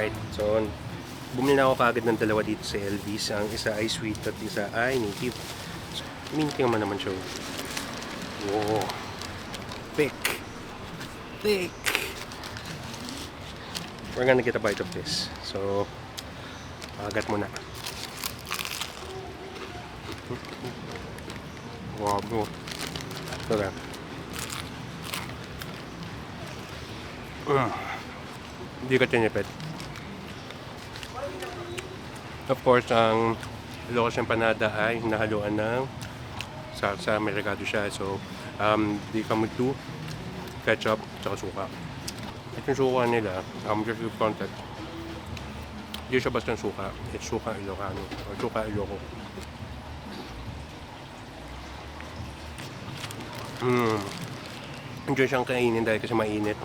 Alright, so bumili na ako kaagad ng dalawa dito sa LV's. Ang isa ay sweet at isa ay native. So, tingnan mo naman siya. Wow. Thick. Thick. We're gonna get a bite of this. So, agat muna. Wow, bro. Tara. Hindi ka tinipid. Of course, ang Ilocos Empanada ay nahaluan ng salsa, may regado siya. So, di ka magdo ketchup, tsaka suka. At yung suka nila, just with context, hindi siya basta suka. It's suka Ilocano, or suka Iloco. Enjoy siyang kainin dahil kasi mainit.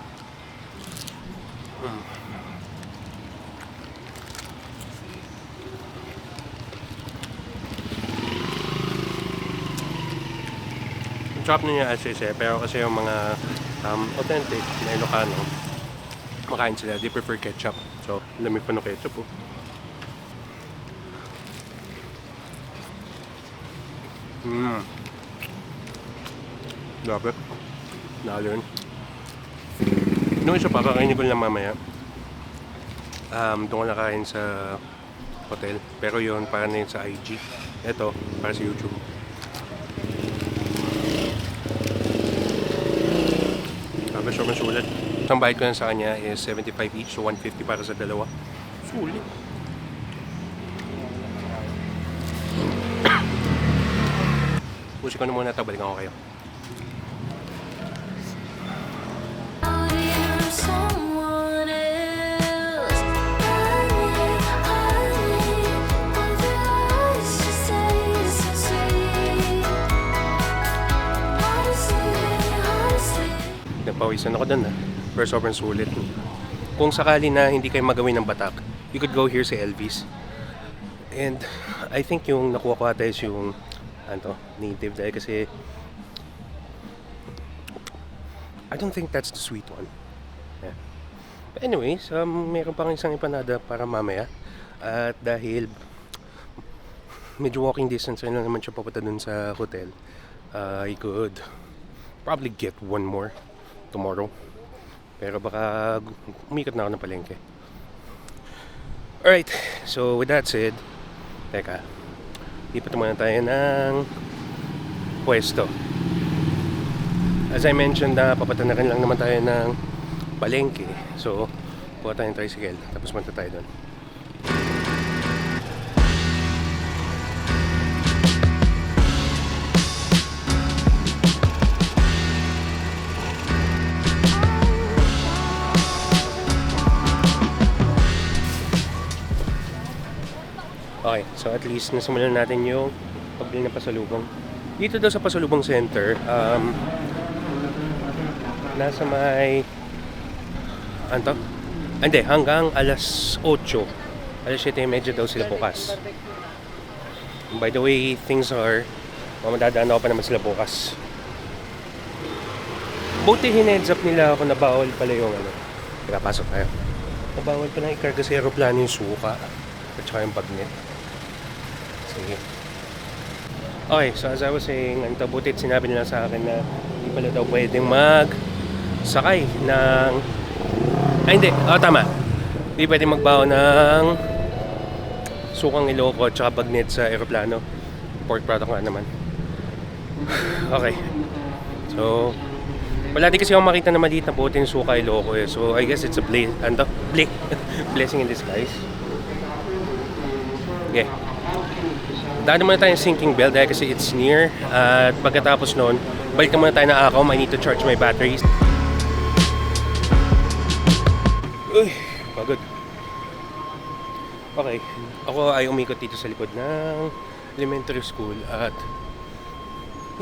Chop niya as is pero kasi yung mga authentic na Ilocano, makain sila, they prefer ketchup. So, lamig pa ng ketchup oh. Grabe. Nalo yun. Nung isa pa, kakainin ko lang mamaya. Doon ko nakain sa hotel. Pero yun, para na yun sa IG. Ito, para sa YouTube. Grabe, sobrang sulit. Ang bayad ko na sa kanya is 75 each, so 150 para sa dalawa. Sulit. Pusin ko na muna ito, balikan ko kayo. Nagpawisan ako dun pero sobrang sulit. Kung sakali na hindi kayo magawin ng Batak, you could go here sa LV's. And I think yung nakuha ko ata is yung native dahil kasi I don't think that's the sweet one. Yeah. But anyways, meron pang isang empanada para mamaya. At dahil medyo walking distance lang naman siya papunta dun sa hotel, I could probably get one more tomorrow. Pero baka umikot na ako ng palengke. Alright, so with that said, teka, lipat muna tayo ng pwesto. As I mentioned, papatanakan lang naman tayo ng palengke. So, kuha tayo ng tricycle, tapos punta tayo doon. Okay, so at least nasimulan natin yung pagbili ng pasalubong. Dito daw sa pasalubong center, nasa may hanggang alas 8, alas 7:30 daw sila bukas. By the way, things are mamadadaan ako pa naman sila bukas. Buti hinheads up nila ako na bawal pala yung pasok tayo. Bawal pa na ikarga sa aeroplano yung suka at saka yung bagnet. Sige. Okay, so as I was saying, butit sinabi nila sa akin na hindi pala daw pwedeng sakay ng... tama. Hindi pwedeng magbaho ng sukang Iloco at saka bagnet sa aeroplano. Pork product nga naman. Okay. So, wala din kasi akong makita na maliit na bote ng suka Iloco eh. So, I guess it's a blessing in disguise. Okay. Daan muna tayo ng sinking bell dahil kasi it's near. At pagkatapos nun, balikan muna tayo na Acom. I need to charge my batteries. Uy, pagod. Okay, ako ay umikot dito sa likod ng elementary school at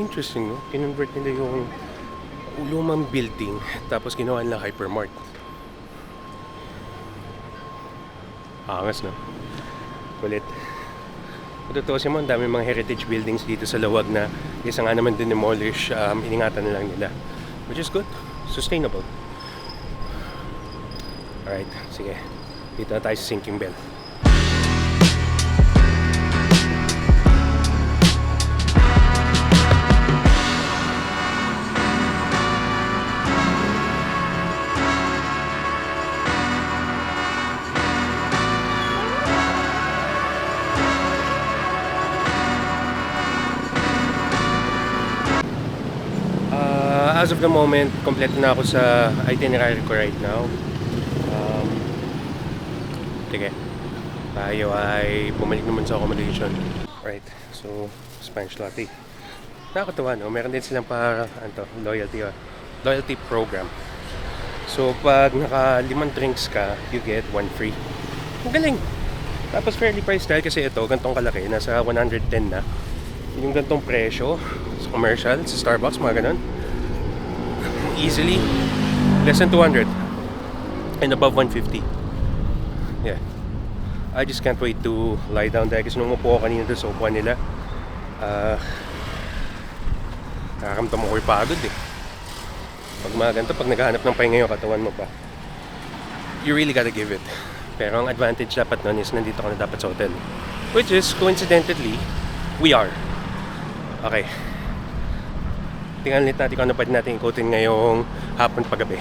interesting, no? Kinonvert nila yung lumang building tapos ginawa nila hypermart. Angas, no? Kulit. Totoo siya mo, ang dami mga heritage buildings dito sa Lawag na isa nga naman din demolish, iningatan na lang nila. Which is good, sustainable. Alright, sige. Dito na tayo sa Sinking Bell. As of the moment, complete na ako sa itinerary ko right now. Sige, tayo ay bumalik naman sa accommodation. Right, so Spanish latte. Nakakatawa, no? Meron din silang loyalty program. So pag naka 5 drinks ka, you get 1 free. Ang galing! Tapos fairly priced dahil kasi ito, gantong kalaki, nasa 110 na. Yung gantong presyo sa commercial, sa Starbucks, mga ganun. Easily less than 200 and above 150. Yeah, I just can't wait to lie down there kasi nung upo ako kanina doon sa upuan nila, nakakamdam ako yung pagod eh. Pag mga ganito, pag naghahanap ng pahinga yung katawan mo pa, you really gotta give it. Pero ang advantage dapat nun is nandito ka na dapat sa hotel, which is coincidentally we are. Okay, tingnan ulit natin kung ano pwede natin ikutin ngayong hapon paggabi.